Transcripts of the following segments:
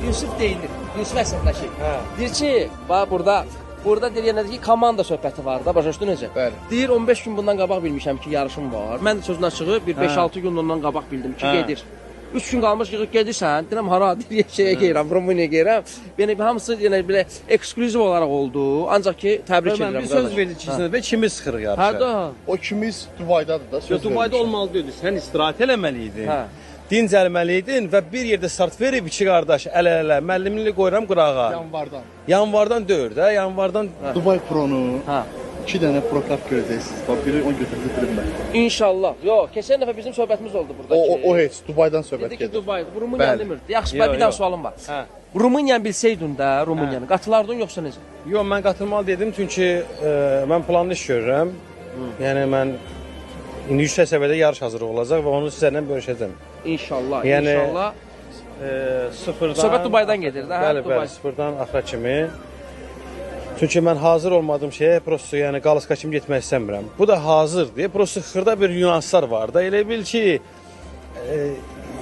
Yusuf deyilir. Yusuf Əsədləşi. Deyir ki, bax burada deyir yenə ki, komanda söhbəti var da, başa düşdün necə? Bəli. Deyir 15 gün bundan qabaq bilmişəm ki, yarışım var. Mən də sözün açığı bir 5-6 gün ondan qabaq bildim ki, gedir. 3 gün qalmış yığıb gedirsən, deyirəm hara deyir şeyə gedirəm, Rumıniyaya gedirəm. Yəni hamısı yenə belə eksklüziv olaraq oldu. Ancaq ki, təbrik edirəm. Bir söz verdik ikisine ve ikimiz sıxırıq yarışa. Hərdə? O ikimiz Dubaidadır da söz Dubai'de vermişəm. olmalı deyildi. Sen istirahat eləməliydin. Hə. Dincəlməliydin və bir yerdə start verib iki qardaş əl-ələ müəllimini qoyuram qırağa. Yanvardan. Yanvardan döyür də, yanvardan Dubai Pro-nu Hə. 2 dənə pro kart görəcəksiniz. Bax biri onu götürüb mən. İnşallah. Yox, keçən dəfə bizim söhbətimiz oldu burada ki. O heç Dubaidan söhbət Dedi ki, gedir. Dubai, Rumıniyanı Bəli. demirdi. Yaxşı, Yo, bir dənə yo. sualım var. Hə. Rumıniyanı bilsəydin də, Rumıniyanı qatılardın yoxsa necə? Yox, mən qatılmalı dedim çünki mən planlı iş görürəm. Yəni mən indi yüksək səviyyədə yarış hazır olacaq və onu sizlərlə bölüşəcəm. İnşallah, Yəni, inşallah. Sıfırdan Söhbət Dubaidan gedir də, hə? Bəli, Dubai. bəli, sıfırdan axıra kimi. Çünki mən hazır olmadığım şeyə prosto yəni qalaska kimi getmək istəmirəm. Bu da hazırdır. Prosto xırda bir nüanslar var da. Elə bil ki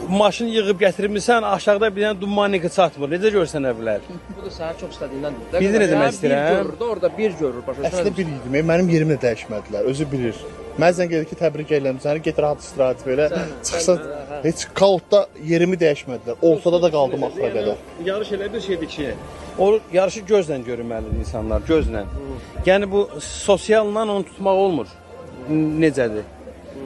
maşını yığıb gətirmisən, aşağıda bir dənə dumaniki çatmır. Necə görsənə bilər? Bu da sənin çox istədiyindən. Bir də nə demək istəyirəm? Bir görür, də orada bir görür. Başa Əslində bir idim. Mənim yerimi də dəyişmədilər. Özü bilir. Məzən gedir ki, təbrik edirəm səni, get rahat istirahət belə. Çıxsan heç kautda yerimi dəyişmədilər. Ortada da qaldım axıra qədər. Yarış elə bir şeydir ki, o yarışı gözlə görməlidir insanlar, gözlə. Yəni bu sosialla onu tutmaq olmur. Necədir?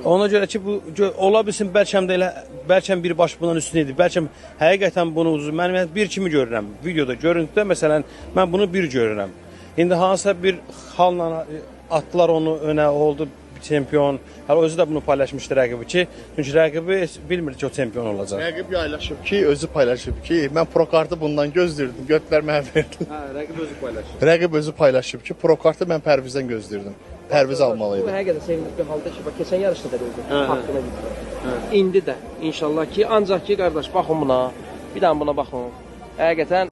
Ona görə ki, bu ola bilsin bəlkəm də elə bəlkəm bir baş bundan üstün idi. Bəlkəm həqiqətən bunu mən bir kimi görürəm. Videoda, görüntüdə məsələn mən bunu bir görürəm. İndi hansısa bir halla atdılar onu önə, oldu çempion. Hələ özü də bunu paylaşmışdı rəqibi ki, çünki rəqibi bilmirdi ki, o çempion olacaq. Rəqib yaylaşıb ki, özü paylaşıb ki, mən pro kartı bundan gözləyirdim, götürlər mənə verdin. Hə, rəqib özü paylaşır. Rəqib özü paylaşıb ki, pro kartı mən Pərvizdən gözləyirdim. Pərviz Bu almalıydı. həqiqətən sevindik bir halda ki, bax keçən yarışda da oldu. Haqqına gidiyor. İndi də inşallah ki, ancaq ki qardaş baxın buna. Bir dənə buna baxın. Həqiqətən